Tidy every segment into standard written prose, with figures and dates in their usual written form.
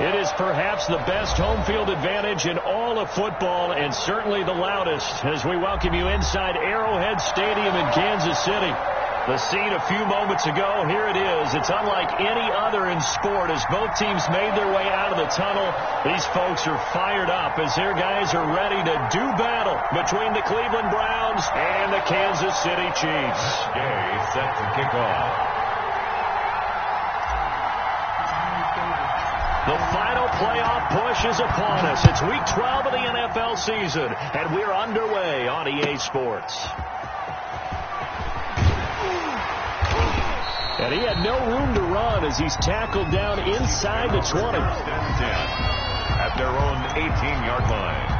It is perhaps the best home field advantage in all of football, and certainly the loudest, as we welcome you inside Arrowhead Stadium in Kansas City. The scene a few moments ago, here it is. It's unlike any other in sport as both teams made their way out of the tunnel. These folks are fired up as their guys are ready to do battle between the Cleveland Browns and the Kansas City Chiefs. Gay set to kick off. The final playoff push is upon us. It's Week 12 of the NFL season, and we're underway on EA Sports. And he had no room to run as he's tackled down inside the 20. At their own 18-yard line.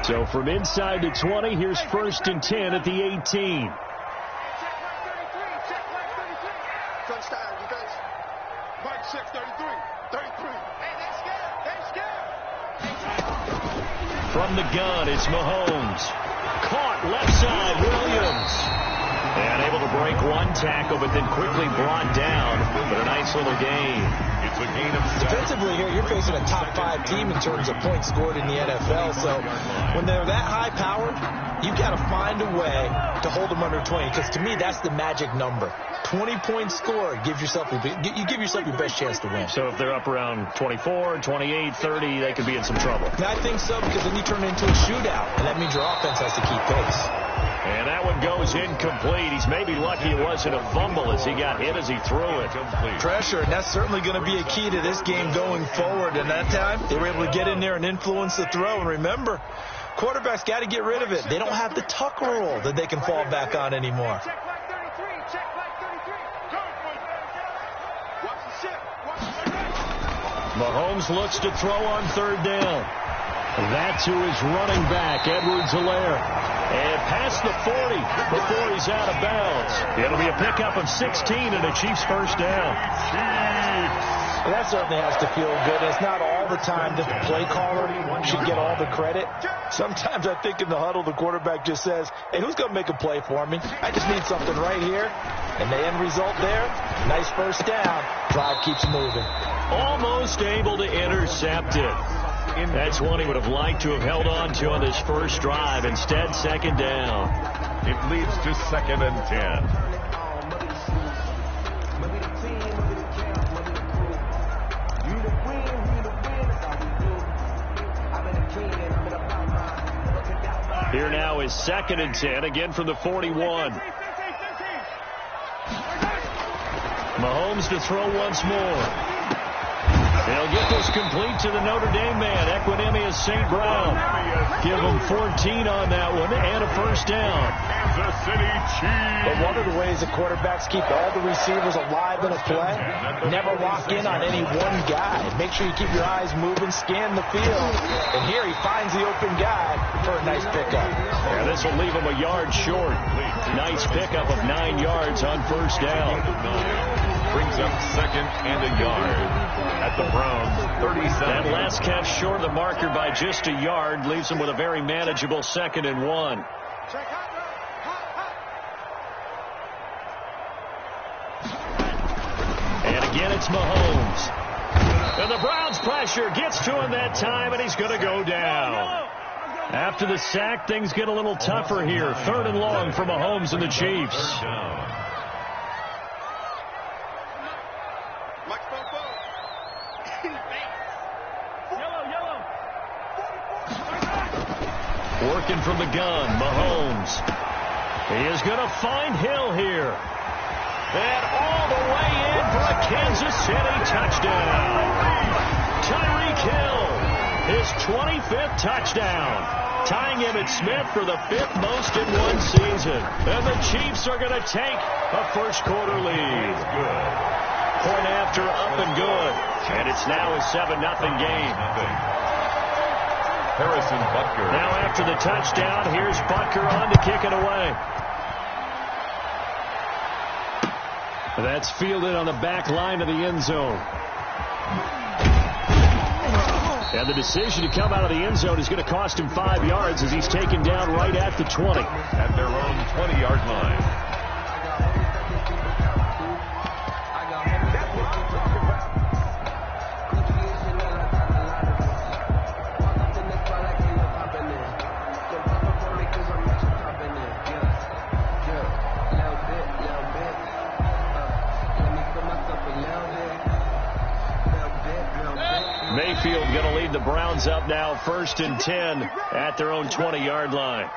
So from inside the 20, here's 1st and 10 at the 18. From the gun, it's Mahomes. Caught left side, Williams. And able to break one tackle, but then quickly brought down. But a nice little gain. It's a gain of 7. Defensively here, you're facing a top 5 team in terms of points scored in the NFL. So when they're that high powered, you've got to find a way to hold them under 20. Because to me, that's the magic number. 20 points scored, you give yourself your best chance to win. So if they're up around 24, 28, 30, they could be in some trouble. And I think so, because then you turn it into a shootout, and that means your offense has to keep pace. And that one goes incomplete. He's maybe lucky it wasn't a fumble as he got hit as he threw it. Pressure, and that's certainly going to be a key to this game going forward. And that time, they were able to get in there and influence the throw. And remember, quarterbacks got to get rid of it. They don't have the tuck rule that they can fall back on anymore. Mahomes looks to throw on 3rd down. That's who is running back, Edwards-Helaire. And past the 40 before he's out of bounds. It'll be a pickup of 16 and a Chiefs 1st down. Well, that certainly has to feel good. It's not all the time that the play caller should get all the credit. Sometimes I think in the huddle, the quarterback just says, hey, who's going to make a play for me? I just need something right here. And the end result there, nice 1st down. Drive keeps moving. Almost able to intercept it. That's one he would have liked to have held on to on this first drive. Instead, 2nd down. It leads to 2nd and 10. Here now is 2nd and 10, again from the 41. Mahomes to throw once more. They'll get this complete to the Notre Dame man, Equinemius St. Brown. Give him 14 on that one and a 1st down. Kansas City Chiefs. But one of the ways the quarterbacks keep all the receivers alive in a play, never lock in on any one guy. Make sure you keep your eyes moving, scan the field. And here he finds the open guy for a nice pickup. Yeah, this will leave him a yard short. Nice pickup of 9 yards on 1st down. Brings up 2nd and a yard at the Browns 37. That last catch short of the marker by just a yard leaves him with a very manageable 2nd and 1. And again, it's Mahomes. And the Browns pressure gets to him that time, and he's going to go down. After the sack, things get a little tougher here. 3rd and long for Mahomes and the Chiefs. Working from the gun, Mahomes. He is going to find Hill here. And all the way in for a Kansas City touchdown. Tyreek Hill, his 25th touchdown. Tying Emmitt Smith for the 5th most in one season. And the Chiefs are going to take a 1st quarter lead. Point after up and good. And it's now a 7-0 game. Harrison Butker. Now after the touchdown, here's Butker on to kick it away. That's fielded on the back line of the end zone. And the decision to come out of the end zone is going to cost him 5 yards as he's taken down right at the 20. At their own 20-yard line. Mayfield going to lead the Browns up now, 1st and 10 at their own 20-yard line.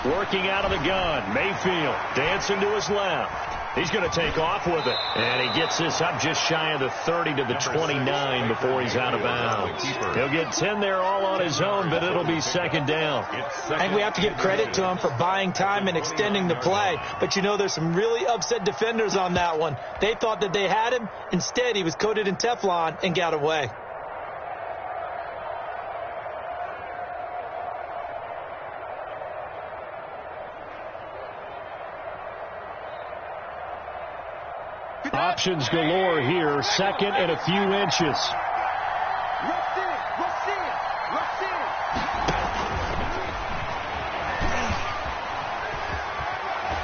Working out of the gun, Mayfield dancing to his left. He's going to take off with it. And he gets this up just shy of the 30 to the 29 before he's out of bounds. He'll get 10 there all on his own, but it'll be 2nd down. I think we have to give credit to him for buying time and extending the play. But, you know, there's some really upset defenders on that one. They thought that they had him. Instead, he was coated in Teflon and got away. Options galore here, 2nd and a few inches.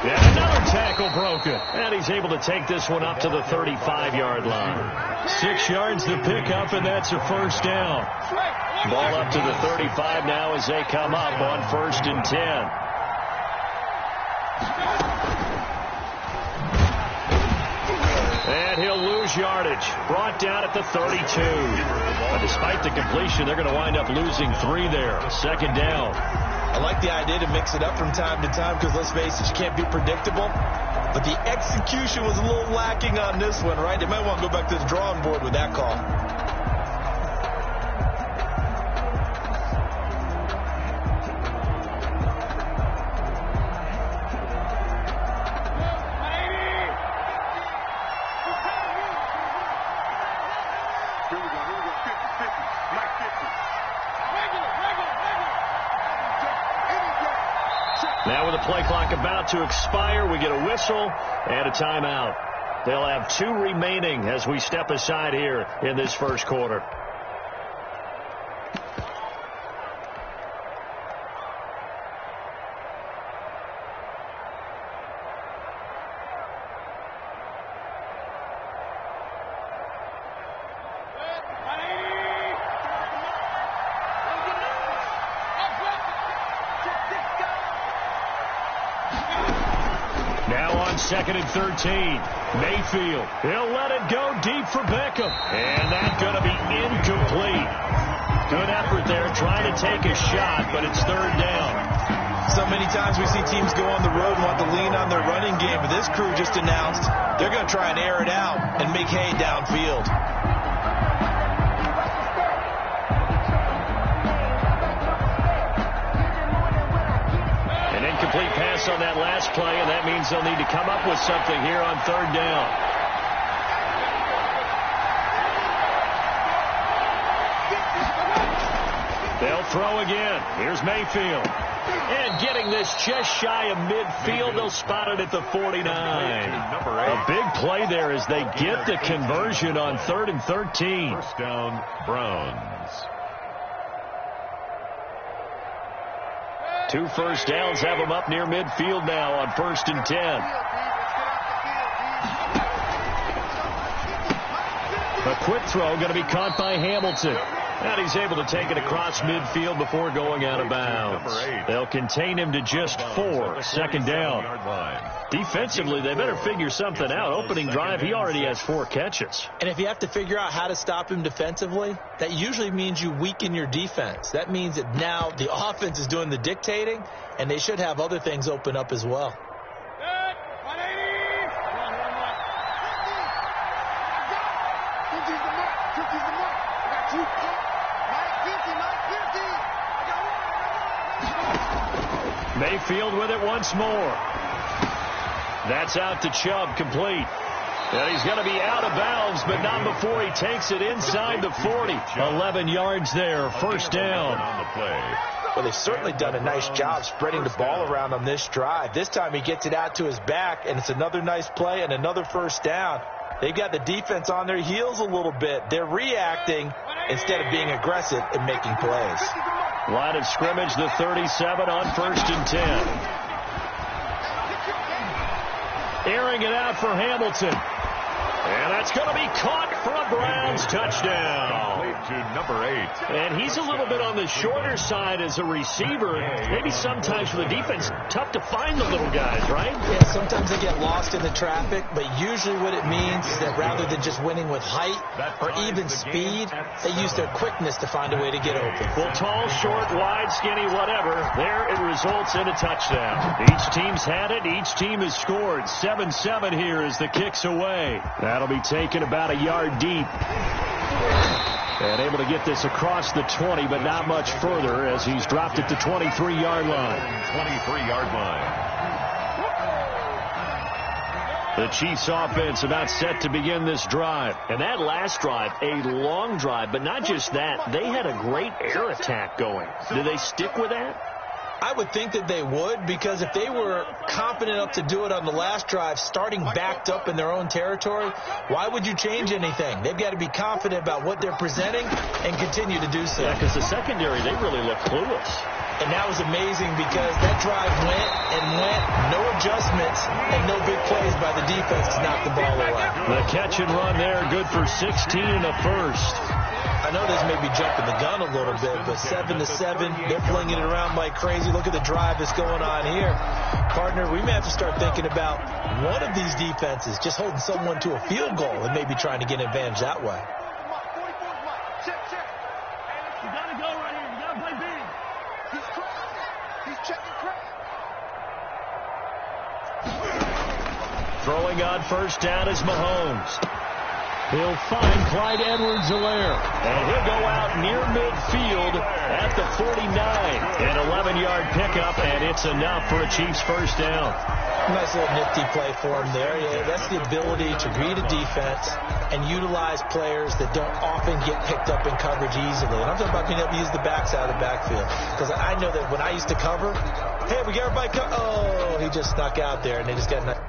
And another tackle broken. And he's able to take this one up to the 35-yard line. 6 yards to pick up, and that's a 1st down. Ball up to the 35 now as they come up on 1st and 10. And he'll lose yardage. Brought down at the 32. But despite the completion, they're going to wind up losing 3 there. 2nd down. I like the idea to mix it up from time to time because, let's face it, you can't be predictable. But the execution was a little lacking on this one, right? They might want to go back to the drawing board with that call. Now with the play clock about to expire, we get a whistle and a timeout. They'll have 2 remaining as we step aside here in this 1st quarter. Now on 2nd and 13. Mayfield. He'll let it go deep for Beckham. And that's going to be incomplete. Good effort there trying to take a shot, but it's 3rd down. So many times we see teams go on the road and want to lean on their running game, but this crew just announced they're going to try and air it out and make hay downfield. Incomplete pass on that last play, and that means they'll need to come up with something here on 3rd down. They'll throw again. Here's Mayfield. And getting this just shy of midfield, they'll spot it at the 49. A big play there as they get the conversion on 3rd and 13. 1st down, Browns. 2 first downs have them up near midfield now on 1st and 10. A quick throw going to be caught by Hamilton. And he's able to take it across midfield before going out of bounds. They'll contain him to just 4. 2nd down. Defensively, they better figure something out. Opening drive, he already has 4 catches. And if you have to figure out how to stop him defensively, that usually means you weaken your defense. That means that now the offense is doing the dictating, and they should have other things open up as well. Mayfield with it once more. That's out to Chubb, complete. And he's going to be out of bounds, but not before he takes it inside the 40. 11 yards there, first down. On the play. Well, they've certainly done a nice job spreading the ball around on this drive. This time he gets it out to his back, and it's another nice play and another first down. They've got the defense on their heels a little bit. They're reacting instead of being aggressive and making plays. Line of scrimmage, the 37 on 1st and 10. Airing it out for Hamilton. And that's going to be caught for a Browns touchdown. To number 8. And he's a little bit on the shorter side as a receiver. Maybe sometimes for the defense, tough to find the little guys, right? Yeah, sometimes they get lost in the traffic, but usually what it means is that rather than just winning with height or even speed, they use their quickness to find a way to get open. Well, tall, short, wide, skinny, whatever, there it results in a touchdown. Each team's had it. Each team has scored. 7-7 here as the kick's away. That'll be taken about a yard deep. And able to get this across the 20, but not much further as he's dropped it to 23-yard line. 23-yard line. The Chiefs offense about set to begin this drive. And that last drive, a long drive, but not just that. They had a great air attack going. Do they stick with that? I would think that they would, because if they were confident enough to do it on the last drive, starting backed up in their own territory, why would you change anything? They've got to be confident about what they're presenting and continue to do so. Yeah, because the secondary, they really look clueless. And that was amazing because that drive went and went, no adjustments and no big plays by the defense to knock the ball away. The catch and run there, good for 16 and a first. I know this may be jumping the gun a little bit, but 7-7, they're flinging it around like crazy. Look at the drive that's going on here. Partner, we may have to start thinking about one of these defenses just holding someone to a field goal and maybe trying to get an advantage that way. You got to go right here. You got to play big. He's checking crap. Throwing on first down is Mahomes. He'll find Clyde Edwards-Helaire. And he'll go out near midfield at the 49. An 11-yard pickup, and it's enough for a Chiefs first down. Nice little nifty play for him there. Yeah, that's the ability to read a defense and utilize players that don't often get picked up in coverage easily. And I'm talking about being able to use the backside of the backfield. Because I know that when I used to cover, hey, we got everybody oh, he just snuck out there, and they just got nice.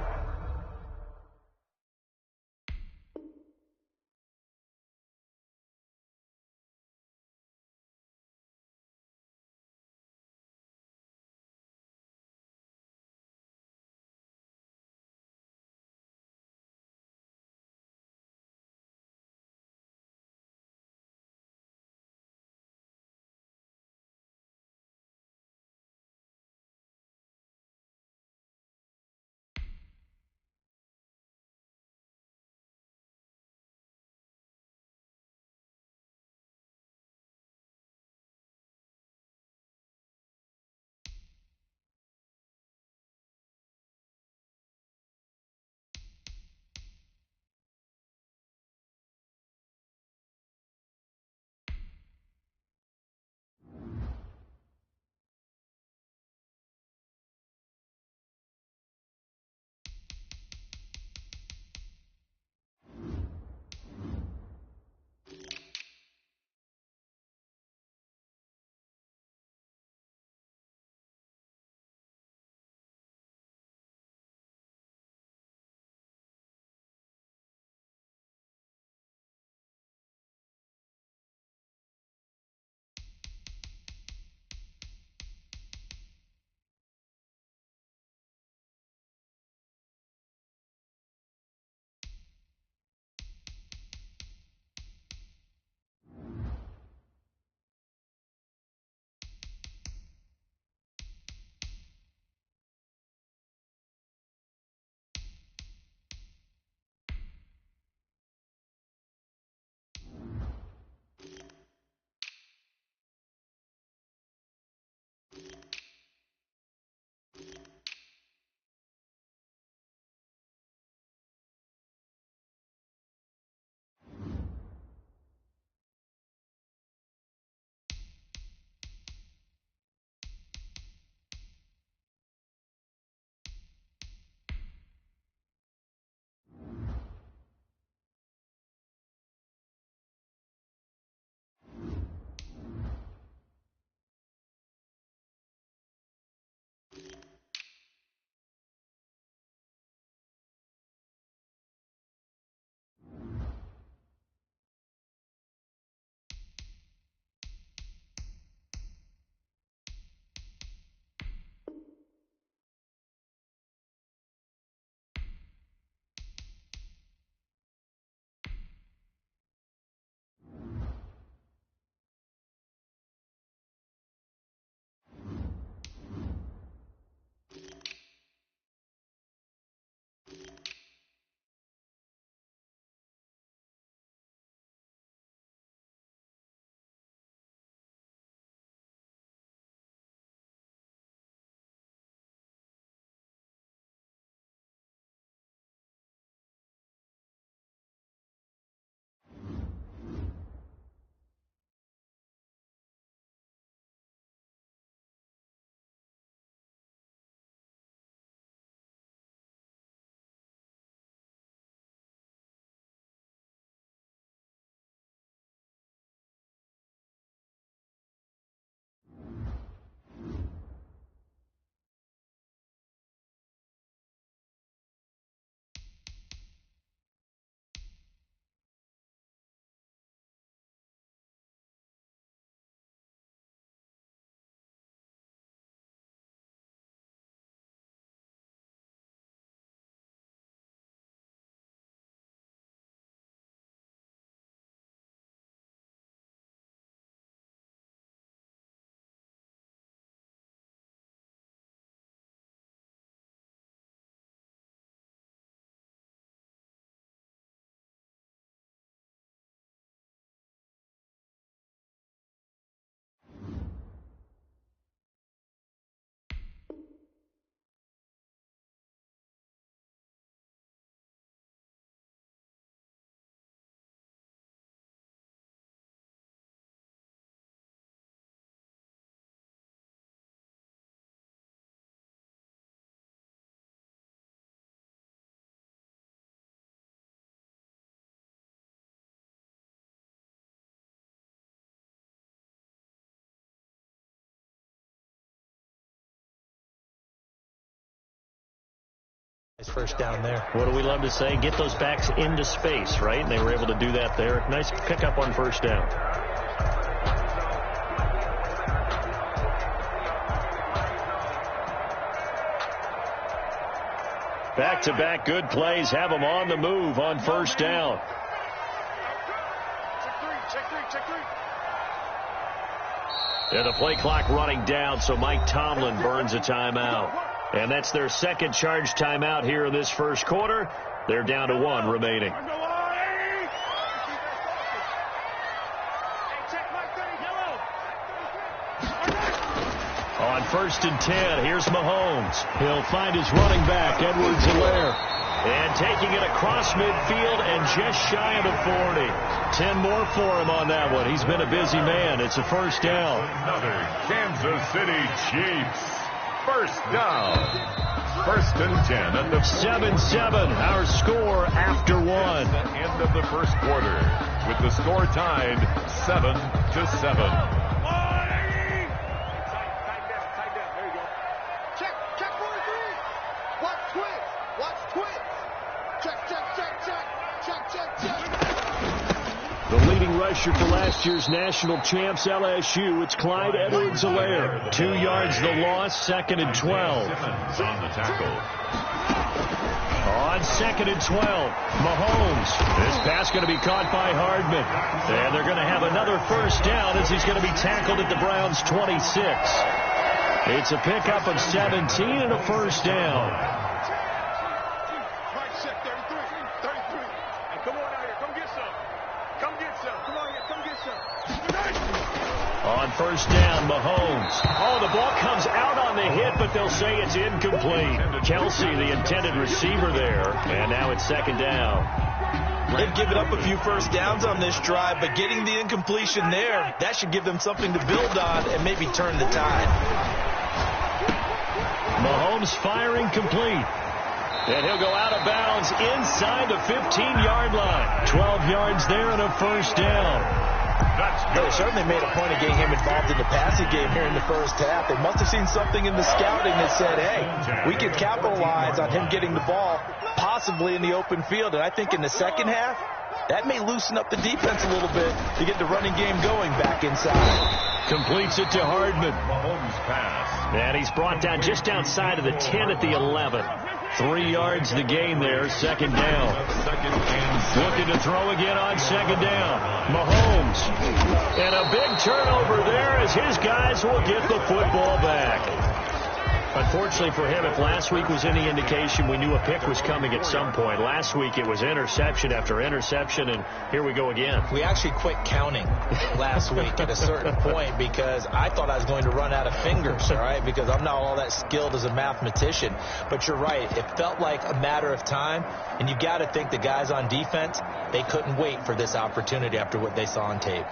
First down there. What do we love to say? Get those backs into space, right? And they were able to do that there. Nice pickup on first down. Back-to-back good plays have them on the move on first down. Check three. And the play clock running down, so Mike Tomlin burns a timeout. And that's their second charge timeout here in this first quarter. They're down to 1 remaining. On 1st and 10, here's Mahomes. He'll find his running back, Edwards-Helaire. And taking it across midfield and just shy of the 40. 10 more for him on that one. He's been a busy man. It's a first down. Another Kansas City Chiefs. First down. 1st and 10 at the 7-7. Our score after 1. The end of the first quarter with the score tied 7-7. The leading rusher for last year's national champs, LSU, it's Clyde Edwards-Helaire. 2 yards the loss, 2nd and 12. On the tackle. On 2nd and 12, Mahomes. This pass going to be caught by Hardman. And they're going to have another first down as he's going to be tackled at the Browns' 26. It's a pickup of 17 and a first down. On first down, Mahomes. Oh, the ball comes out on the hit, but they'll say it's incomplete. Kelsey, the intended receiver there, and now it's 2nd down. They've given up a few first downs on this drive, but getting the incompletion there, that should give them something to build on and maybe turn the tide. Mahomes firing complete. And he'll go out of bounds inside the 15-yard line. 12 yards there and a first down. They certainly made a point of getting him involved in the passing game here in the first half. They must have seen something in the scouting that said, hey, we can capitalize on him getting the ball possibly in the open field. And I think in the second half, that may loosen up the defense a little bit to get the running game going back inside. Completes it to Hardman. Mahomes pass. And he's brought down just outside of the 10 at the 11. 3 yards the gain there, 2nd down. Looking to throw again on 2nd down. Mahomes. And a big turnover there as his guys will get the football back. Unfortunately for him, if last week was any indication, we knew a pick was coming at some point. Last week it was interception after interception, and here we go again. We actually quit counting last week at a certain point because I thought I was going to run out of fingers, all right, because I'm not all that skilled as a mathematician. But you're right. It felt like a matter of time, and you got to think the guys on defense, they couldn't wait for this opportunity after what they saw on tape.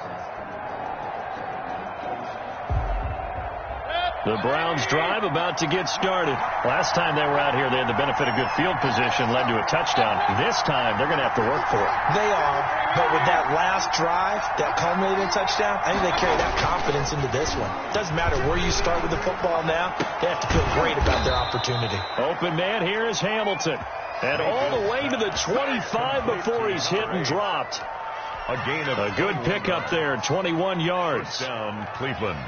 The Browns drive about to get started. Last time they were out here, they had the benefit of good field position, led to a touchdown. This time, they're going to have to work for it. They are, but with that last drive, that culminating touchdown, I think they carry that confidence into this one. Doesn't matter where you start with the football now, they have to feel great about their opportunity. Open man, here is Hamilton. And all the way to the 25 before he's hit and dropped. A gain of a good pickup there, 21 yards. Down Cleveland.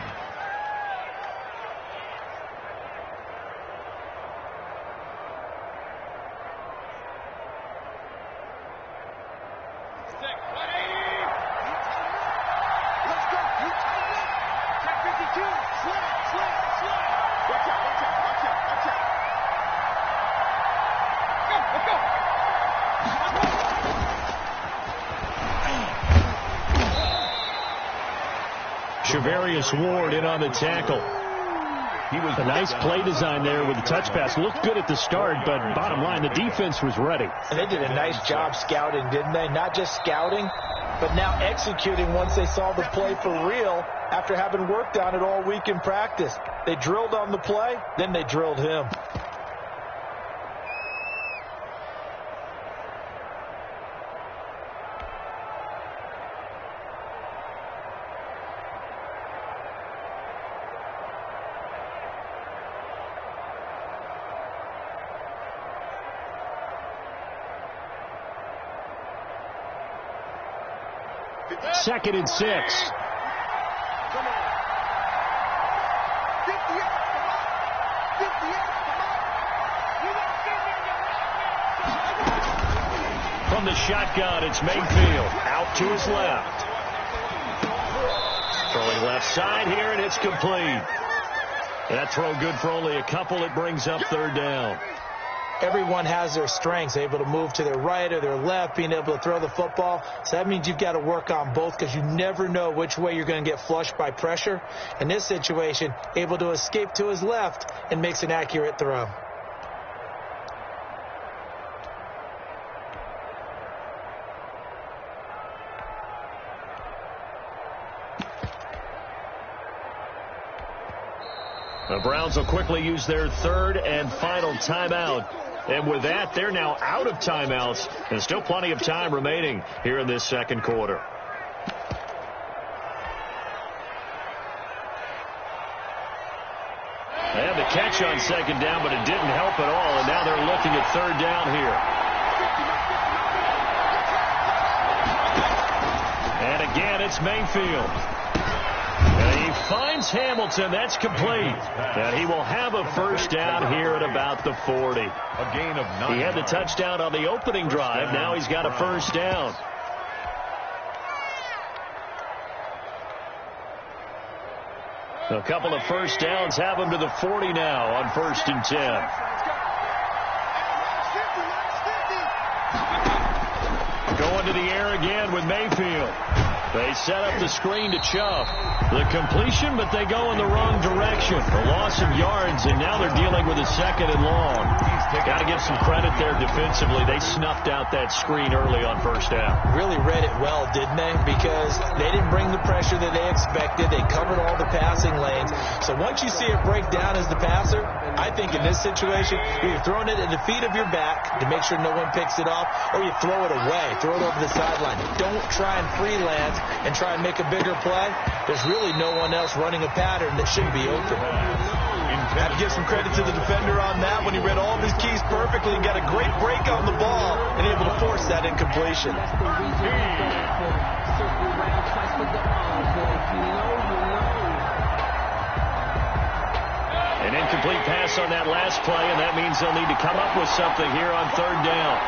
Ward in on the tackle. He was a nice play design there with the touch pass. Looked good at the start, but bottom line, the defense was ready. And they did a nice job scouting, didn't they? Not just scouting, but now executing once they saw the play for real after having worked on it all week in practice. They drilled on the play, then they drilled him. 2nd and 6. From the shotgun, it's Mayfield out to his left. Throwing left side here, and it's complete. That throw good for only a couple. It brings up 3rd down. Everyone has their strengths, able to move to their right or their left, being able to throw the football. So that means you've got to work on both because you never know which way you're going to get flushed by pressure. In this situation, able to escape to his left and makes an accurate throw. The Browns will quickly use their 3rd and final timeout. And with that, they're now out of timeouts. There's still plenty of time remaining here in this 2nd quarter. They had the catch on 2nd down, but it didn't help at all. And now they're looking at 3rd down here. And again, it's Mayfield. And he finds Hamilton. That's complete. And he will have a 1st down here at about the 40. A gain of 9. He had the touchdown on the opening drive. Now he's got a 1st down. A couple of 1st downs have him to the 40 now on 1st and 10. Going to the air again with Mayfield. They set up the screen to Chubb. The completion, but they go in the wrong direction. The loss of yards, and now they're dealing with a 2nd and long. Got to give some credit there defensively. They snuffed out that screen early on 1st down. Really read it well, didn't they? Because they didn't bring the pressure that they expected. They covered all the passing lanes. So once you see it break down as the passer, I think in this situation, you're throwing it at the feet of your back to make sure no one picks it off, or you throw it away, throw it over the sideline. Don't try and freelance and try and make a bigger play. There's really no one else running a pattern that should be open. Have to give some credit to the defender on that when he read all of his keys perfectly and got a great break on the ball and able to force that incompletion. An incomplete pass on that last play, and that means they'll need to come up with something here on 3rd down.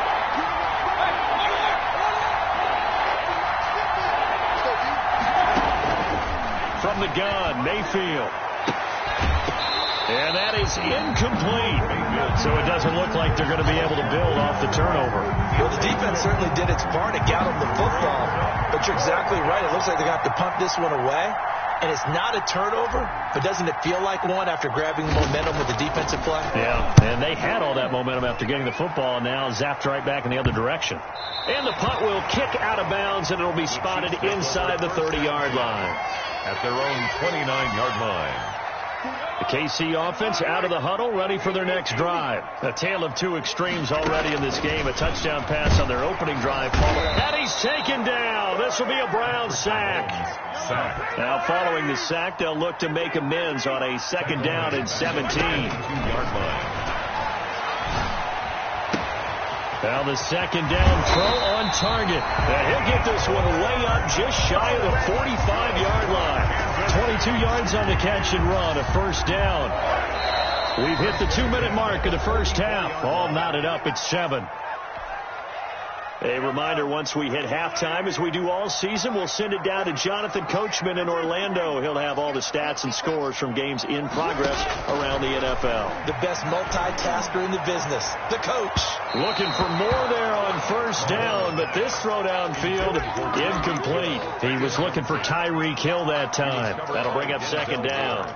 From the gun, Mayfield. And that is incomplete. So it doesn't look like they're going to be able to build off the turnover. Well, the defense certainly did its part. It got them the football. But you're exactly right. It looks like they got to punt this one away. And it's not a turnover, but doesn't it feel like one after grabbing the momentum with the defensive play? Yeah, and they had all that momentum after getting the football, and now zapped right back in the other direction. And the punt will kick out of bounds, and it'll be spotted inside the 30-yard line. At their own 29-yard line. The KC offense out of the huddle, ready for their next drive. A tale of two extremes already in this game. A touchdown pass on their opening drive. And he's taken down. This will be a Brown sack. Now following the sack, they'll look to make amends on a 2nd down and 17. 2-yard line. Now the 2nd down throw on target. And he'll get this one way up just shy of the 45-yard line. 22 yards on the catch and run, a 1st down. We've hit the 2-minute mark of the 1st half. All knotted up at 7. A reminder, once we hit halftime, as we do all season, we'll send it down to Jonathan Coachman in Orlando. He'll have all the stats and scores from games in progress around the NFL. The best multitasker in the business, the coach. Looking for more there on 1st down, but this throw downfield, incomplete. He was looking for Tyreek Hill that time. That'll bring up 2nd down.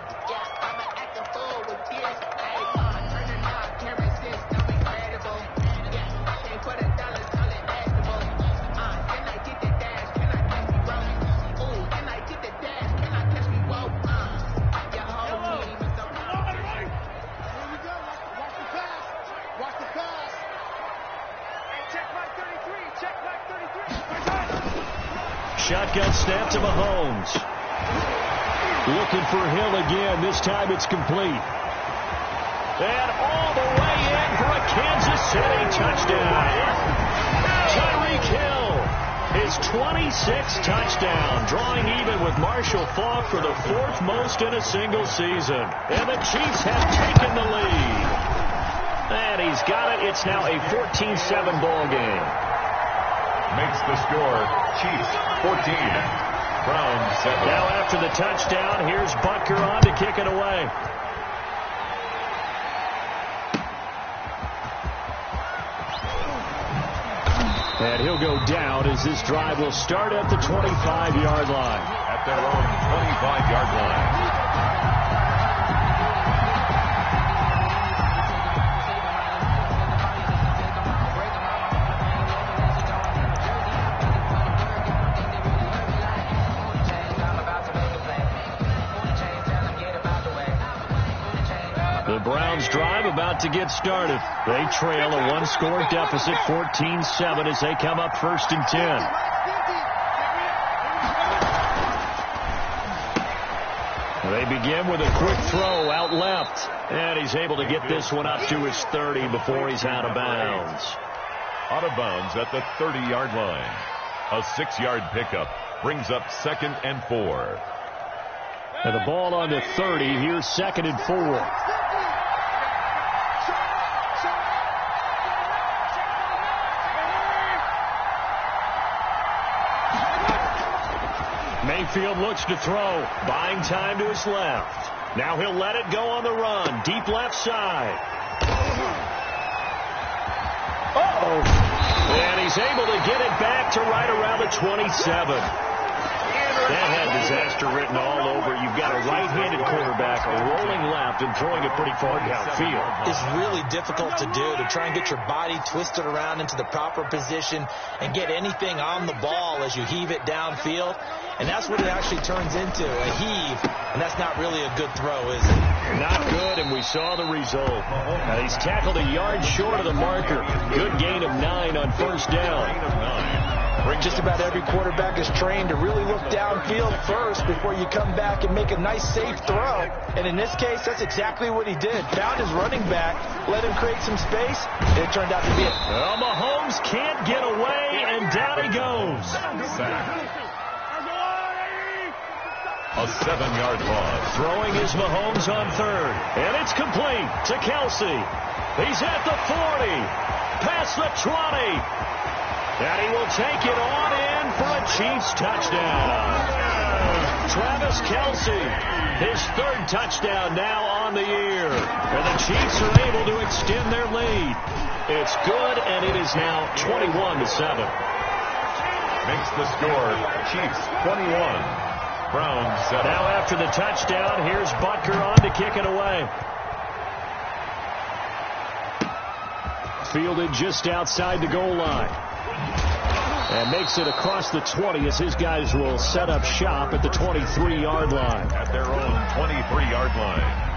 Shotgun snap to Mahomes. Looking for Hill again. This time it's complete. And all the way in for a Kansas City touchdown. Tyreek Hill his 26th touchdown, drawing even with Marshall Faulk for the 4th most in a single season. And the Chiefs have taken the lead. And he's got it. It's now a 14-7 ball game. Makes the score Chiefs 14, Browns 7. Now after the touchdown, here's Butker on to kick it away. And he'll go down as this drive will start at the 25-yard line. At their own 25-yard line. The Browns drive about to get started. They trail a one-score deficit, 14-7, as they come up 1st and 10. They begin with a quick throw out left. And he's able to get this one up to his 30 before he's out of bounds. Out of bounds at the 30-yard line. A 6-yard pickup brings up 2nd and 4. And the ball on the 30. Here's 2nd and 4. Mayfield looks to throw, buying time to his left. Now he'll let it go on the run, deep left side. And he's able to get it back to right around the 27. That had disaster written all over. You've got a right-handed quarterback, a rolling left, and throwing it pretty far downfield. It's really difficult to do, to try and get your body twisted around into the proper position and get anything on the ball as you heave it downfield. And that's what it actually turns into, a heave. And that's not really a good throw, is it? Not good, and we saw the result. He's tackled a yard short of the marker. Good gain of 9 on 1st down. Just about every quarterback is trained to really look downfield first before you come back and make a nice, safe throw. And in this case, that's exactly what he did. Found his running back, let him create some space, and it turned out to be it. Well, Mahomes can't get away, and down he goes. A 7-yard loss. Throwing is Mahomes on 3rd. And it's complete to Kelsey. He's at the 40. Past the 20. And he will take it on in for a Chiefs touchdown. Travis Kelsey, his 3rd touchdown now on the year. And the Chiefs are able to extend their lead. It's good, and it is now 21-7. Makes the score Chiefs 21, Browns 7. Now after the touchdown, here's Butker on to kick it away. Fielded just outside the goal line. And makes it across the 20 as his guys will set up shop at the 23-yard line. At their own 23-yard line.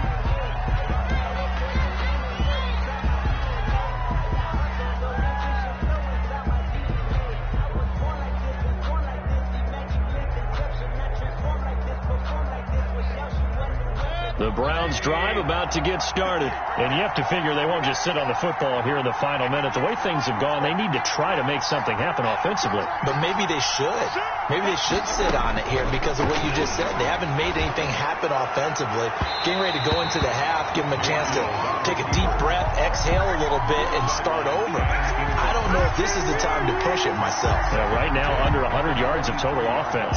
The Browns drive about to get started. And you have to figure they won't just sit on the football here in the final minute. The way things have gone, they need to try to make something happen offensively. But maybe they should. Maybe they should sit on it here because of what you just said. They haven't made anything happen offensively. Getting ready to go into the half, give them a chance to take a deep breath, exhale a little bit, and start over. I don't know if this is the time to push it myself. Yeah, right now, under 100 yards of total offense.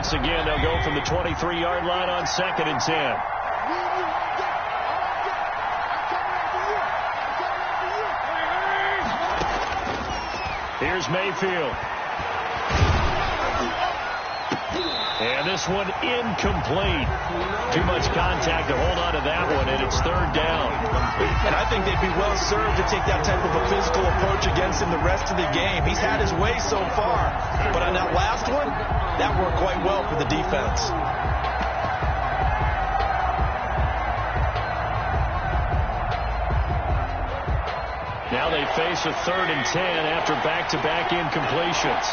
Once again, they'll go from the 23-yard line on 2nd and 10. Here's Mayfield. And this one incomplete. Too much contact to hold on to that one, and it's 3rd down. And I think they'd be well served to take that type of a physical approach against him the rest of the game. He's had his way so far, but on that last one, that worked quite well for the defense. Now they face a 3rd and 10 after back-to-back incompletions.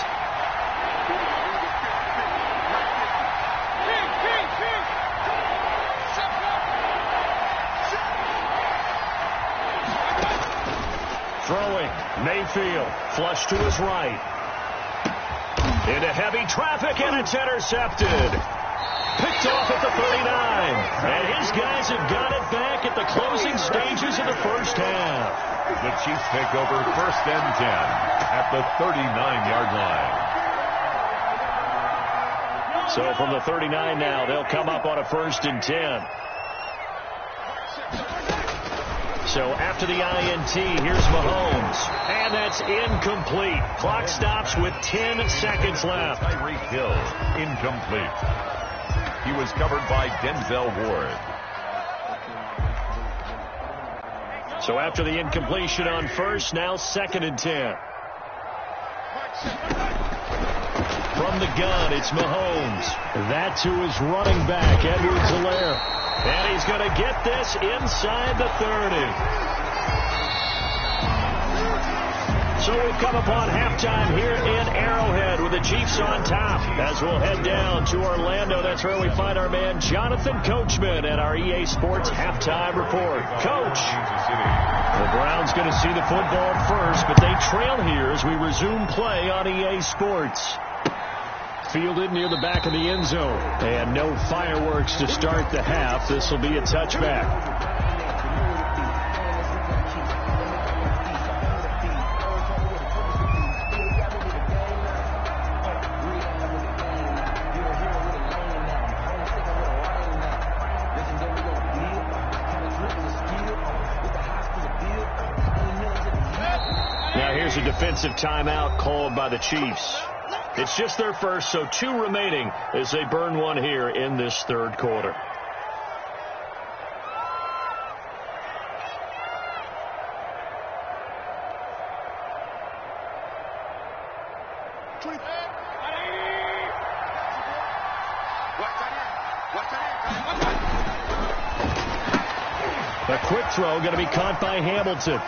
Throwing. Mayfield. Flush to his right. Into heavy traffic, and it's intercepted. Picked off at the 39. And his guys have got it back at the closing stages of the first half. The Chiefs take over 1st and 10 at the 39-yard line. So from the 39 now, they'll come up on a 1st and 10. So after the INT, here's Mahomes. And that's incomplete. Clock stops with 10 seconds left. Tyreek Hill, incomplete. He was covered by Denzel Ward. So after the incompletion on 1st, now 2nd and 10. From the gun, it's Mahomes. That to his running back, Edwards-Helaire. And he's going to get this inside the 30. So we've come upon halftime here in Arrowhead with the Chiefs on top. As we'll head down to Orlando, that's where we find our man Jonathan Coachman at our EA Sports Halftime Report. Coach, the Browns going to see the football first, but they trail here as we resume play on EA Sports. Fielded near the back of the end zone. And no fireworks to start the half. This will be a touchback. Now here's a defensive timeout called by the Chiefs. It's just their first, so 2 remaining as they burn one here in this 3rd quarter. A quick throw going to be caught by Hamilton.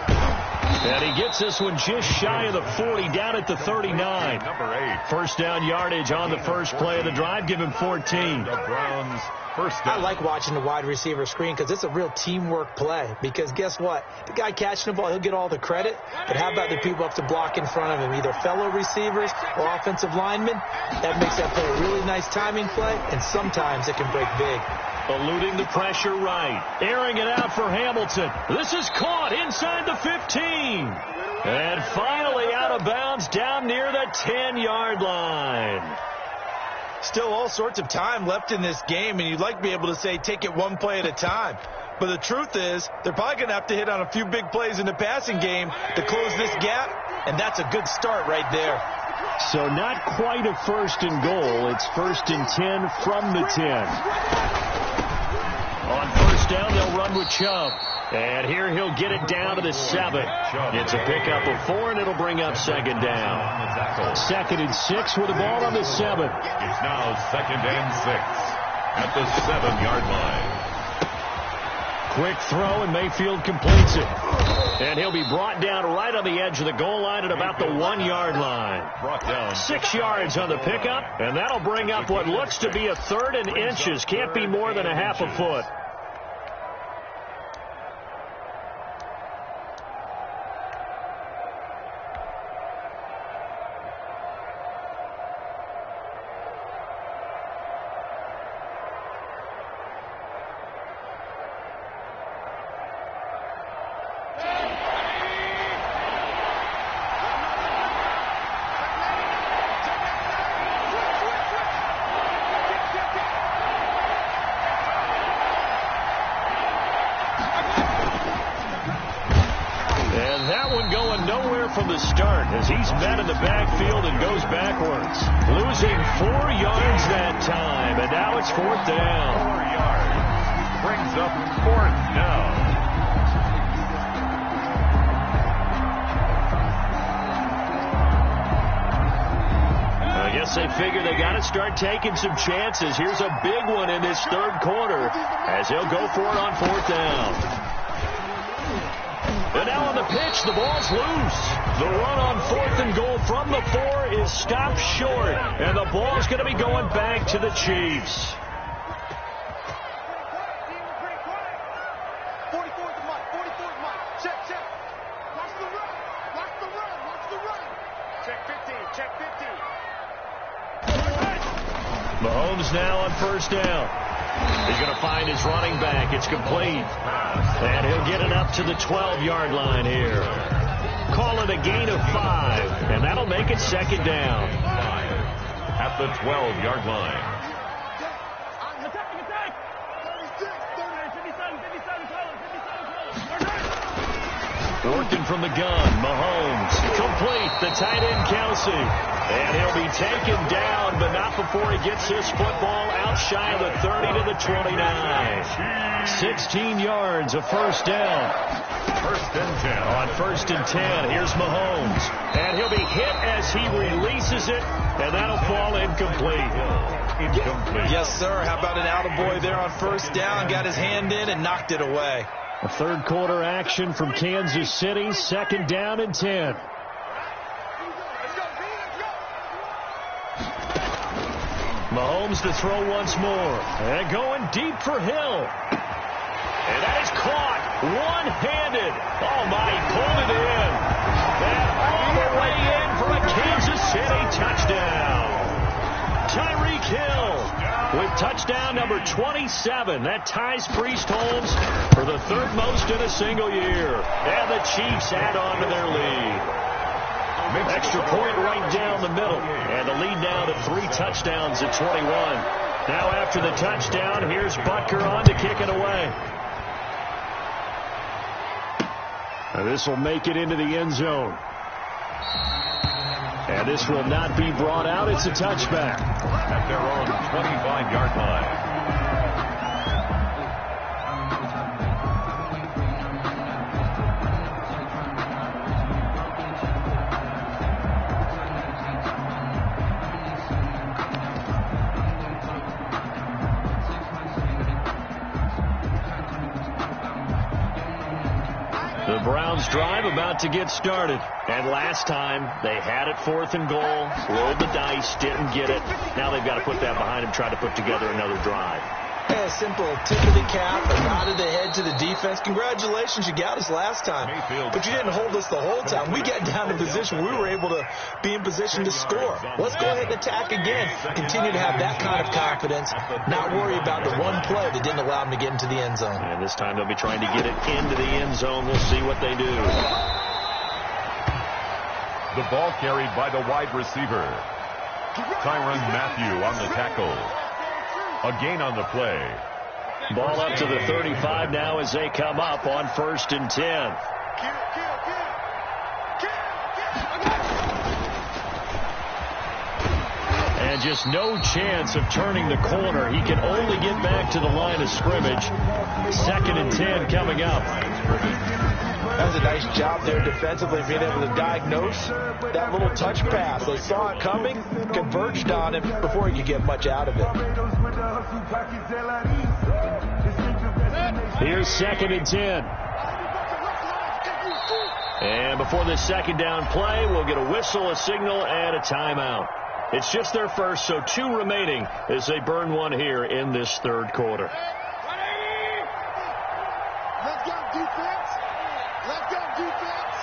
And he gets this one just shy of the 40, down at the 39. Number 8. First down yardage on the first play of the drive. Give him 14. The Browns first down. I like watching the wide receiver screen because it's a real teamwork play. Because guess what? The guy catching the ball, he'll get all the credit. But how about the people up to block in front of him, either fellow receivers or offensive linemen? That makes that play a really nice timing play, and sometimes it can break big. Eluding the pressure right. Airing it out for Hamilton. This is caught inside the 15. And finally out of bounds down near the 10-yard line. Still all sorts of time left in this game, and you'd like to be able to say take it one play at a time. But the truth is, they're probably going to have to hit on a few big plays in the passing game to close this gap, and that's a good start right there. So not quite a 1st and goal. It's 1st and 10 from the 10. On 1st down, they'll run with Chubb. And here he'll get it down to the 7. It's a pickup of 4, and it'll bring up 2nd down. 2nd and 6 with the ball on the 7. It's now 2nd and 6 at the 7-yard line. Quick throw, and Mayfield completes it. And he'll be brought down right on the edge of the goal line at about the 1-yard line. Brought down 6 yards on the pickup, and that'll bring up what looks to be a 3rd and inches. Can't be more than a half a foot. From the start as he's met in the backfield and goes backwards. Losing 4 yards that time, and now it's 4th down. 4 yards. Brings up 4th down. I guess they figure they got to start taking some chances. Here's a big one in this 3rd quarter as he'll go for it on 4th down. And now on the pitch, the ball's loose. The run on 4th and goal from the 4 is stopped short. And the ball's going to be going back to the Chiefs. Mahomes now on first down. He's going to find his running back. It's complete. And he'll get it up to the 12-yard line here. Call it a gain of 5. And that'll make it second down. At the 12-yard line. Working from the gun, Mahomes. Complete, the tight end, Kelsey. And he'll be taken down, but not before he gets this football out shy of the 30 to the 29. 16 yards, a first down. First and 10. On first and 10, here's Mahomes. And he'll be hit as he releases it, and that'll fall incomplete. Yes, sir. How about an attaboy there on first down? Got his hand in and knocked it away. A third quarter action from Kansas City, second down and 10. Mahomes to throw once more. And going deep for Hill. And that is caught one-handed. Oh, my, he pulled it in. And all the way in for a Kansas City touchdown. Tyreek Hill with touchdown number 27. That ties Priest Holmes for the third most in a single year. And the Chiefs add on to their lead. Extra point right down the middle. And the lead now to 3 touchdowns at 21. Now after the touchdown, here's Butker on to kick it away. And this will make it into the end zone. And this will not be brought out. It's a touchback. At their own 25-yard line. The Browns drive about to get started. And last time, they had it 4th and goal, rolled the dice, didn't get it. Now they've got to put that behind them, try to put together another drive. A simple tip of the cap, a nod of the head to the defense. Congratulations, you got us last time. But you didn't hold us the whole time. We got down to position. We were able to be in position to score. Let's go ahead and attack again. Continue to have that kind of confidence. Not worry about the one play that didn't allow them to get into the end zone. And this time they'll be trying to get it into the end zone. We'll see what they do. The ball carried by the wide receiver. Tyrann Mathieu on the tackle. A gain on the play. Ball up to the 35 now as they come up on first and 10. And just no chance of turning the corner. He can only get back to the line of scrimmage. Second and 10 coming up. That was a nice job there defensively, being able to diagnose that little touch pass. They saw it coming, converged on him before he could get much out of it. Here's second and 10. And before this second down play, we'll get a whistle, a signal, and a timeout. It's just their first, so 2 remaining as they burn one here in this third quarter. Let's go, defense. Let's go, defense.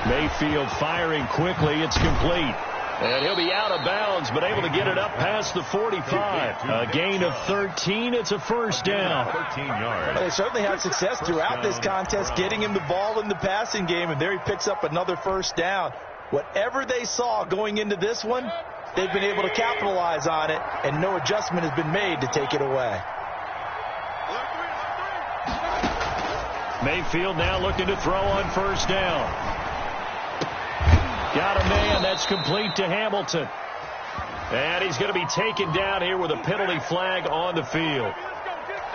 Mayfield firing quickly. It's complete. And he'll be out of bounds, but able to get it up past the 45. A gain of 13. It's a first down. 13 yards. They certainly had success throughout this contest, getting him the ball in the passing game, and there he picks up another first down. Whatever they saw going into this one, they've been able to capitalize on it, and no adjustment has been made to take it away. Mayfield now looking to throw on first down. Got a man. That's complete to Hamilton. And he's going to be taken down here with a penalty flag on the field.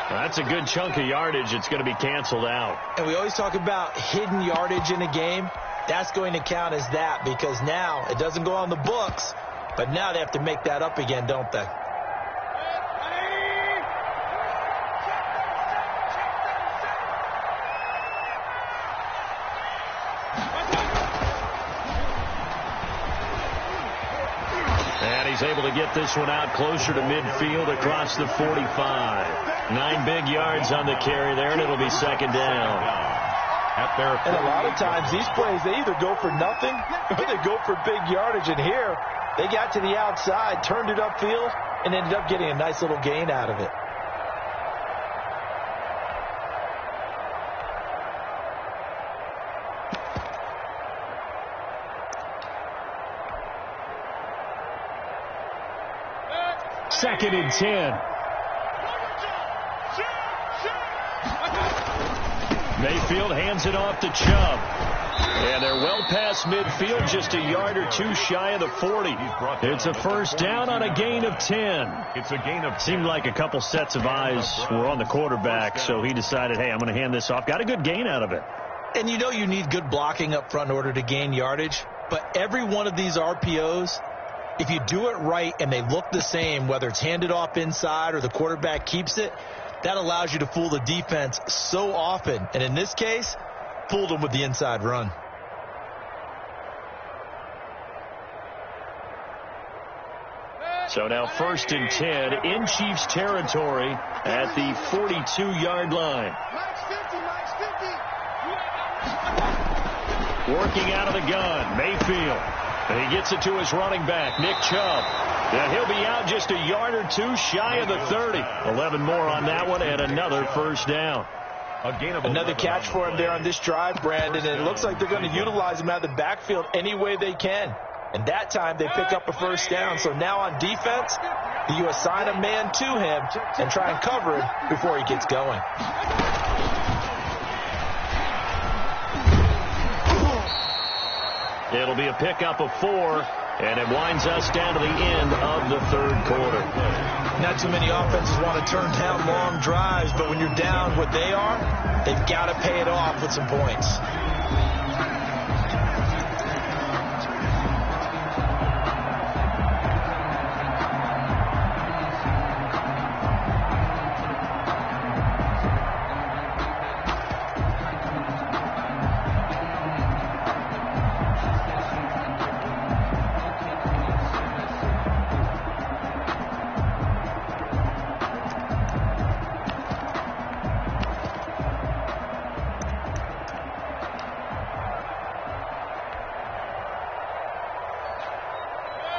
That's a good chunk of yardage. It's going to be canceled out. And we always talk about hidden yardage in a game. That's going to count as that, because now it doesn't go on the books, but now they have to make that up again, don't they? He's able to get this one out closer to midfield across the 45. 9 big yards on the carry there, and it'll be second down. at their... And a lot of times these plays, they either go for nothing or they go for big yardage. And here, they got to the outside, turned it upfield, and ended up getting a nice little gain out of it. Second and 10. Mayfield hands it off to Chubb. And they're well past midfield, just a yard or two shy of the 40. It's a first down on a gain of 10. It's a gain of 10. Seemed like a couple sets of eyes were on the quarterback, so he decided, hey, I'm going to hand this off. Got a good gain out of it. And you know you need good blocking up front in order to gain yardage. But every one of these RPOs, if you do it right and they look the same, whether it's handed off inside or the quarterback keeps it, that allows you to fool the defense so often. And in this case, fooled them with the inside run. So now first and 10 in Chiefs territory at the 42-yard line. Working out of the gun, Mayfield. And he gets it to his running back, Nick Chubb. And he'll be out just a yard or two shy of the 30. 11 more on that one and another first down. Another catch for him there on this drive, Brandon. And it looks like they're going to utilize him out of the backfield any way they can. And that time they pick up a first down. So now on defense, you assign a man to him and try and cover him before he gets going. It'll be a pickup of 4, and it winds us down to the end of the third quarter. Not too many offenses want to turn down long drives, but when you're down what they are, they've got to pay it off with some points.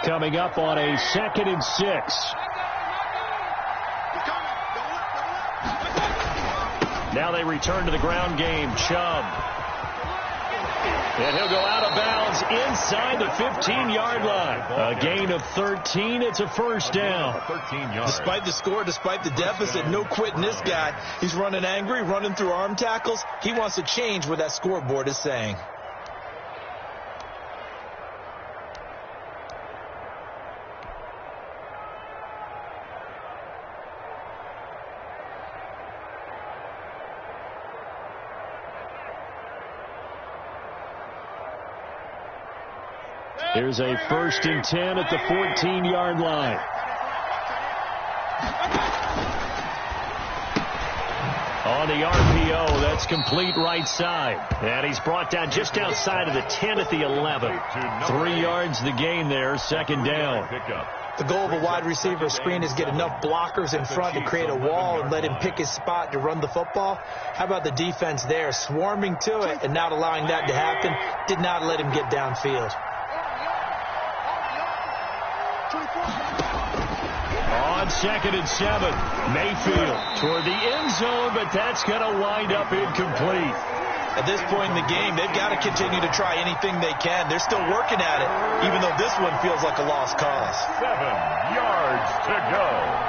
Coming up on a 2nd and 6. Now they return to the ground game. Chubb. And he'll go out of bounds inside the 15-yard line. A gain of 13. It's a first down. 13 yards. Despite the score, despite the deficit, no quitting this guy. He's running angry, running through arm tackles. He wants to change what that scoreboard is saying. Here's a 1st and 10 at the 14-yard line. On the RPO, that's complete right side. And he's brought down just outside of the 10 at the 11. 3 yards the gain there, 2nd down. The goal of a wide receiver screen is get enough blockers in front to create a wall and let him pick his spot to run the football. How about the defense there, swarming to it and not allowing that to happen? Did not let him get downfield. On 2nd and 7, Mayfield toward the end zone, but that's going to wind up incomplete. At this point in the game, they've got to continue to try anything they can. They're still working at it, even though this one feels like a lost cause. 7 yards to go.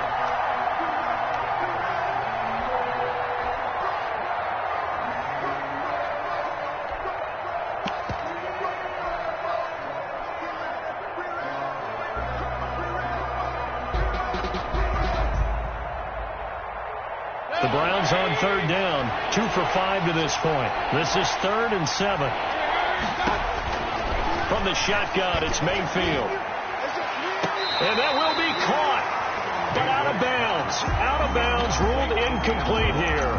The Browns on 3rd down, 2 for 5 to this point. This is 3rd and 7. From the shotgun, it's Mayfield. And that will be caught, but out of bounds. Out of bounds, ruled incomplete here.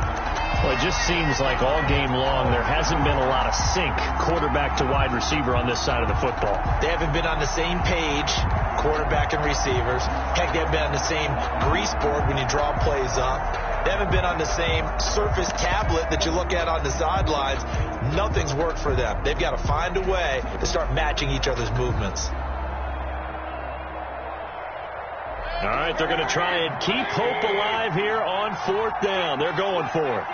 Well, it just seems like all game long there hasn't been a lot of sync quarterback to wide receiver on this side of the football. They haven't been on the same page, quarterback and receivers. Heck, they haven't been on the same grease board when you draw plays up. They haven't been on the same Surface tablet that you look at on the sidelines. Nothing's worked for them. They've got to find a way to start matching each other's movements. All right, they're going to try and keep hope alive here on 4th down. They're going for it.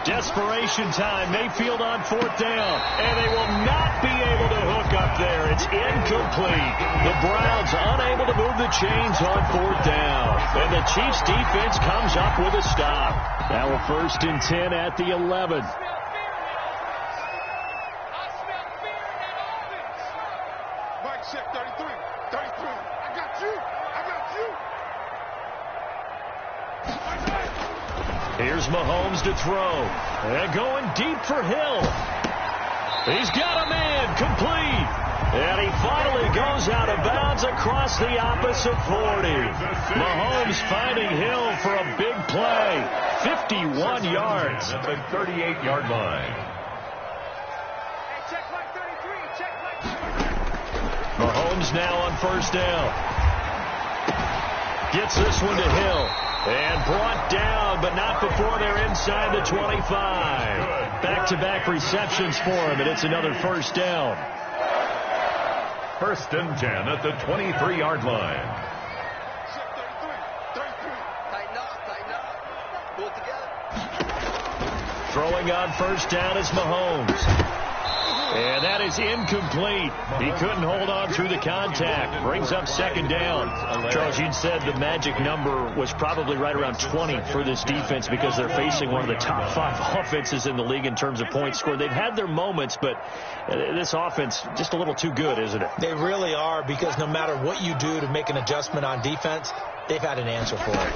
Desperation time. Mayfield on 4th down. And they will not be able to hook up there. It's incomplete. The Browns unable to move the chains on 4th down. And the Chiefs defense comes up with a stop. Now a 1st and 10 at the 11. Check 33. 33. I got you. Here's Mahomes to throw. And going deep for Hill. He's got a man complete. And he finally goes out of bounds across the opposite 40. Mahomes finding Hill for a big play. 51 yards. At the 38-yard line. Mahomes now on 1st down. Gets this one to Hill. And brought down, but not before they're inside the 25. Back-to-back receptions for him, and it's another 1st down. 1st and 10 at the 23-yard line. Check 33. Tighten up. Pull it together. Throwing on 1st down is Mahomes. And that is incomplete. He couldn't hold on through the contact. Brings up 2nd down. Charles, you'd said the magic number was probably right around 20 for this defense because they're facing one of the top 5 offenses in the league in terms of points scored. They've had their moments, but this offense just a little too good, isn't it? They really are, because no matter what you do to make an adjustment on defense, they've had an answer for it.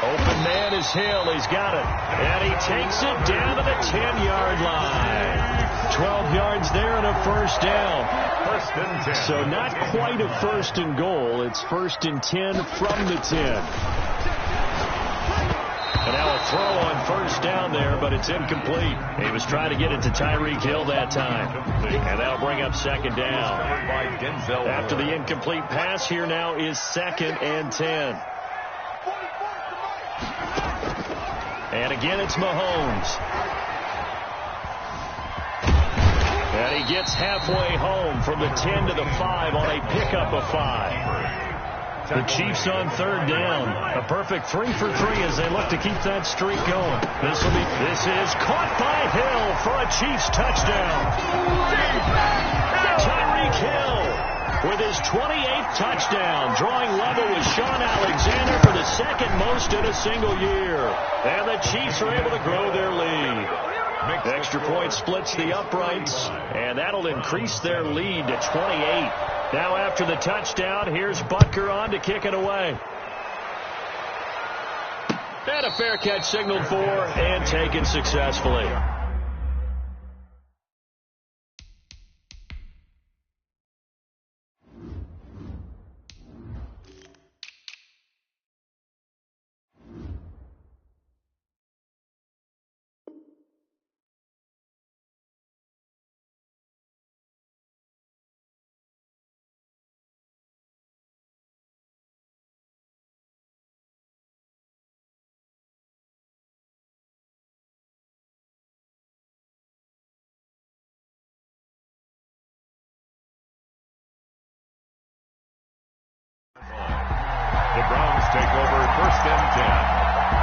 Open man is Hill. He's got it. And he takes it down to the 10-yard line. 12 yards there and a 1st down. 1st and 10. So not quite a 1st and goal. It's 1st and 10 from the 10. And now a throw on 1st down there, but it's incomplete. He was trying to get it to Tyreek Hill that time. And that'll bring up 2nd down. After the incomplete pass, here now is 2nd and 10. And again, it's Mahomes. And he gets halfway home from the 10 to the 5 on a pickup of 5. The Chiefs on 3rd down. A perfect 3 for 3 as they look to keep that streak going. This is caught by Hill for a Chiefs touchdown. Tyreek Hill with his 28th touchdown, drawing level with Sean Alexander for the 2nd most in a single year. And the Chiefs are able to grow their lead. The extra point splits the uprights, and that'll increase their lead to 28. Now after the touchdown, here's Butker on to kick it away. And a fair catch signaled for and taken successfully. The Browns take over 1st and 10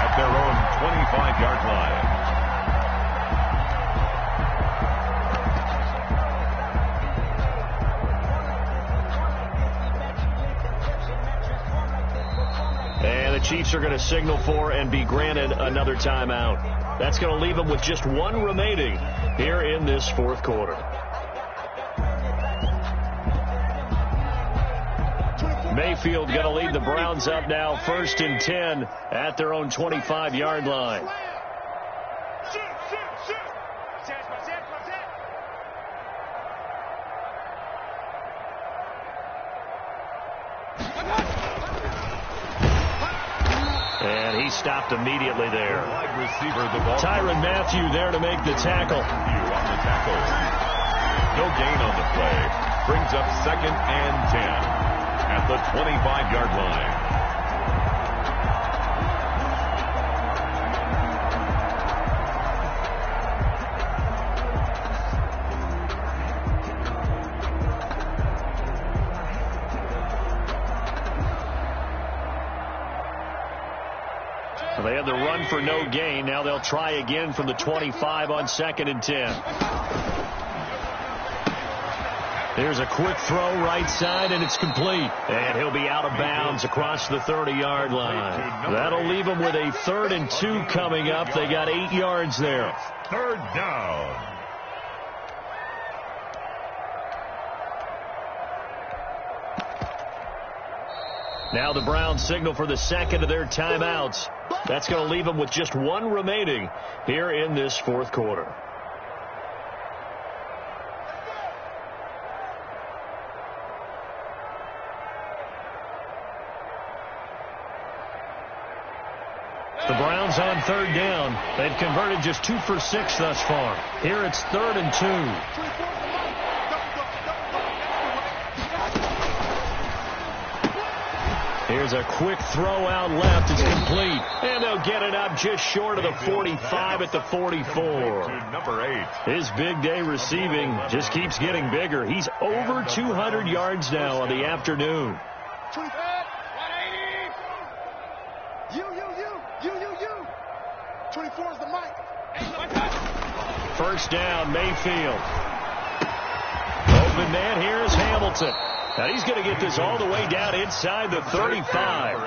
at their own 25-yard line. And the Chiefs are going to signal for and be granted another timeout. That's going to leave them with just 1 remaining here in this 4th quarter. Mayfield going to lead the Browns up now 1st and 10 at their own 25-yard line. And he stopped immediately there. Wide receiver, the ball. Tyrann Mathieu there to make the tackle. On the tackle. No gain on the play. brings up 2nd and 10 at the 25-yard line. They had the run for no gain. Now they'll try again from the 25 on 2nd and 10. Here's a quick throw right side, and it's complete. And he'll be out of bounds across the 30-yard line. That'll leave them with a 3rd and 2 coming up. They got 8 yards there. 3rd down. Now the Browns signal for the 2nd of their timeouts. That's going to leave them with just 1 remaining here in this 4th quarter. The Browns on 3rd down. They've converted just 2 for 6 thus far. Here it's 3rd and 2. Here's a quick throw out left. It's complete. And they'll get it up just short of the 45 at the 44. Number 8. His big day receiving just keeps getting bigger. He's over 200 yards now on the afternoon. 24 is the mic. 1st down, Mayfield. Open man, here's Hamilton. Now he's going to get this all the way down inside the 35.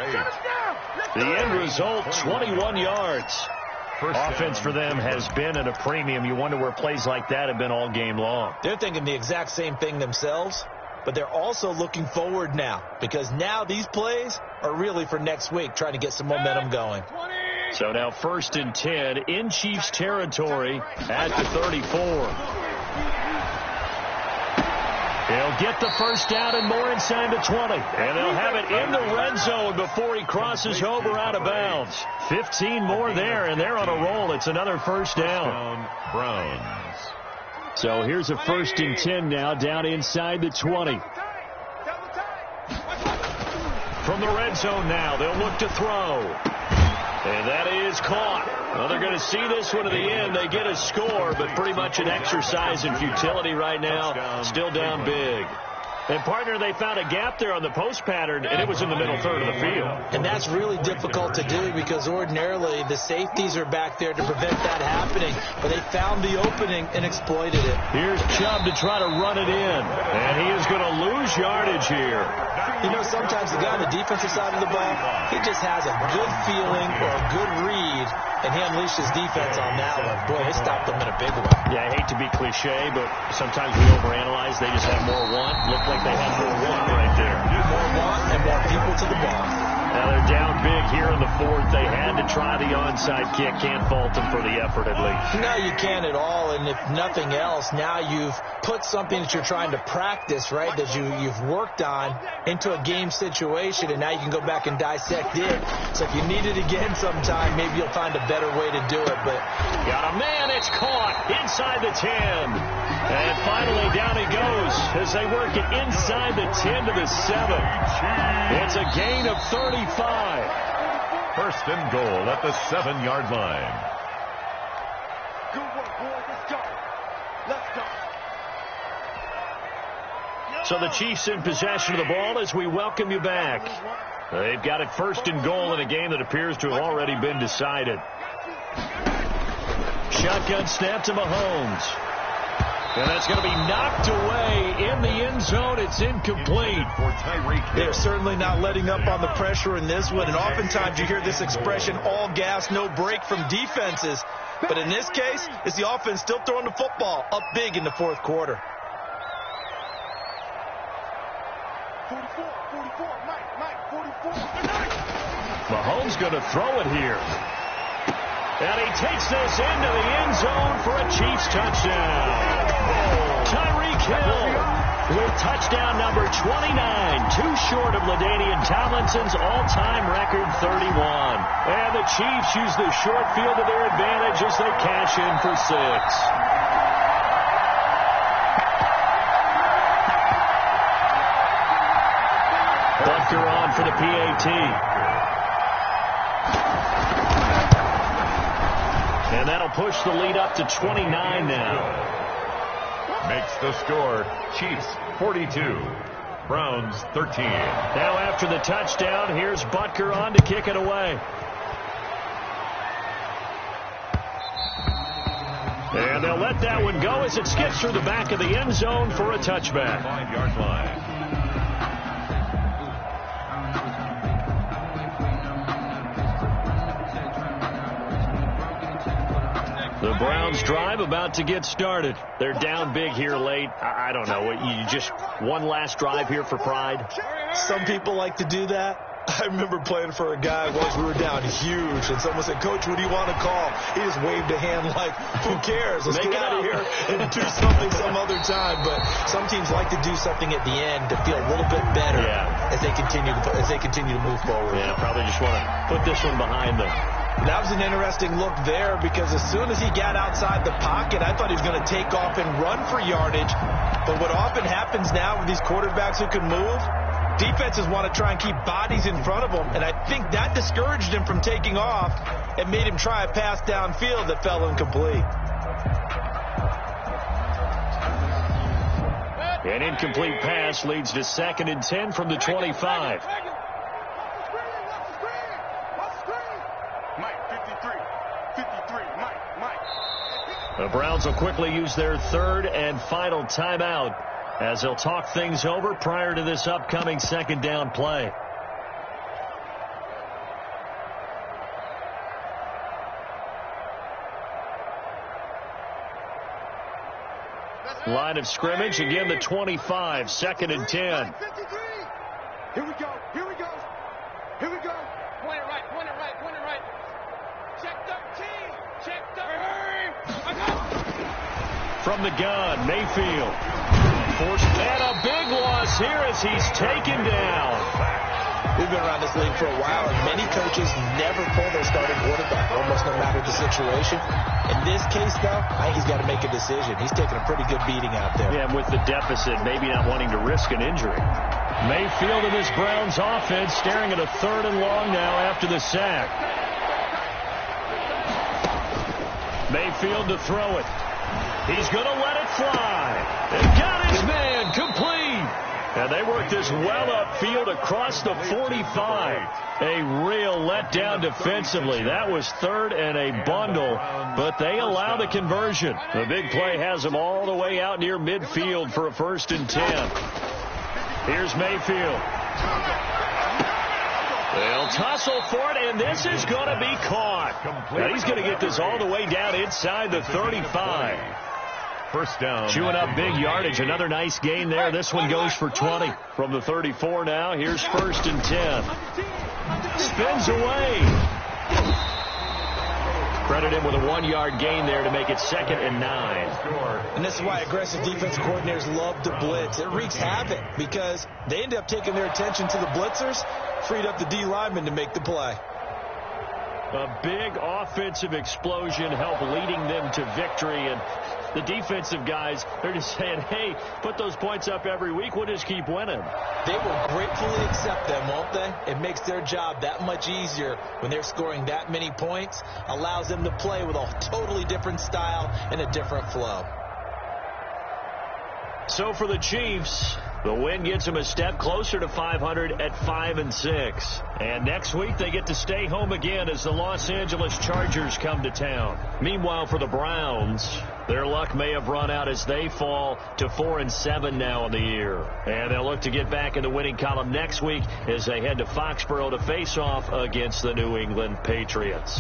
The end result, 21 yards. Offense for them has been at a premium. You wonder where plays like that have been all game long. They're thinking the exact same thing themselves, but they're also looking forward now, because now these plays are really for next week, trying to get some momentum going. So now 1st and 10 in Chiefs territory at the 34. He'll get the 1st down and more inside the 20. And they'll have it in the red zone before he crosses over out of bounds. 15 more there, and they're on a roll. It's another 1st down. Browns. So here's a 1st and 10 now down inside the 20. From the red zone now, they'll look to throw. And that is caught. Well, they're going to see this one to the end. They get a score, but pretty much an exercise in futility right now. Still down big. And, partner, they found a gap there on the post pattern, and it was in the middle third of the field. And that's really difficult to do because ordinarily the safeties are back there to prevent that happening. But they found the opening and exploited it. Here's Chubb to try to run it in. And he is going to lose yardage here. You know, sometimes the guy on the defensive side of the ball, he just has a good feeling or a good read, and he unleashed his defense on that one. Boy, they stopped them in a big way. Yeah, I hate to be cliche, but sometimes we overanalyze. They just have more want. Looked like they had more want right there. More want and more people to the ball. Now they're down big here in the 4th. They had to try the onside kick. Can't fault them for the effort at least. No, you can't at all. And if nothing else, now you've put something that you're trying to practice, right, that you've worked on into a game situation, and now you can go back and dissect it. So if you need it again sometime, maybe you'll find a better way to do it. But got a man. It's caught inside the 10. And finally down he goes as they work it inside the 10 to the 7. It's a gain of 35. 1st and goal at the 7-yard line. Good work, boys. Let's go. Let's go. So the Chiefs in possession of the ball as we welcome you back. They've got it 1st and goal in a game that appears to have already been decided. Shotgun snap to Mahomes. And that's going to be knocked away in the end zone. It's incomplete. They're certainly not letting up on the pressure in this one. And oftentimes you hear this expression, all gas, no break from defenses. But in this case, it's the offense still throwing the football up big in the 4th quarter. 44, Mike, 44. Mahomes going to throw it here. And he takes this into the end zone for a Chiefs touchdown. Tyreek Hill with touchdown number 29, too short of LaDainian Tomlinson's all-time record 31. And the Chiefs use the short field to their advantage as they cash in for 6. Butker on for the PAT. And that'll push the lead up to 29 now. Makes the score Chiefs 42, Browns 13. Now after the touchdown, here's Butker on to kick it away. And they'll let that one go as it skips through the back of the end zone for a touchback. 5-yard line. The Browns drive about to get started. They're down big here late. I don't know. You just one last drive here for pride? Some people like to do that. I remember playing for a guy once we were down huge, and someone said, "Coach, what do you want to call?" He just waved a hand like, who cares? Let's get out of here and do something some other time. But some teams like to do something at the end to feel a little bit better as they continue to move forward. Yeah, probably just want to put this one behind them. That was an interesting look there because as soon as he got outside the pocket, I thought he was going to take off and run for yardage. But what often happens now with these quarterbacks who can move, defenses want to try and keep bodies in front of them, and I think that discouraged him from taking off and made him try a pass downfield that fell incomplete. An incomplete pass leads to 2nd and 10 from the 25. The Browns will quickly use their 3rd and final timeout as they'll talk things over prior to this upcoming 2nd down play. Line of scrimmage, again the 25, 2nd and 10. Here we go. Here we go. Here we go. Point it right. Point it right. Point it right. Check 13. Check 13. From the gun, Mayfield. Forced, and a big loss here as he's taken down. We've been around this league for a while, and many coaches never pull their starting quarterback, almost no matter the situation. In this case, though, I think he's got to make a decision. He's taking a pretty good beating out there. Yeah, and with the deficit, maybe not wanting to risk an injury. Mayfield and this Browns offense staring at a 3rd and long now after the sack. Mayfield to throw it. He's going to let it fly. And got his man complete. And they work this well upfield across the 45. A real letdown defensively. That was 3rd and a bundle, but they allow the conversion. The big play has them all the way out near midfield for a 1st and 10. Here's Mayfield. They'll tussle for it, and this is going to be caught. Now he's going to get this all the way down inside the 35. 1st down. Chewing up big yardage. Another nice gain there. This one goes for 20 from the 34 now. Here's 1st and 10. Spins away. Credit him with a 1-yard gain there to make it 2nd and 9. And this is why aggressive defensive coordinators love to blitz. It wreaks havoc because they end up taking their attention to the blitzers, freed up the D lineman to make the play. A big offensive explosion helped leading them to victory. And the defensive guys, they're just saying, hey, put those points up every week. We'll just keep winning. They will gratefully accept them, won't they? It makes their job that much easier when they're scoring that many points. Allows them to play with a totally different style and a different flow. So for the Chiefs, the win gets them a step closer to 500 at 5-6. And next week they get to stay home again as the Los Angeles Chargers come to town. Meanwhile, for the Browns, their luck may have run out as they fall to 4-7 now in the year. And they'll look to get back in the winning column next week as they head to Foxborough to face off against the New England Patriots.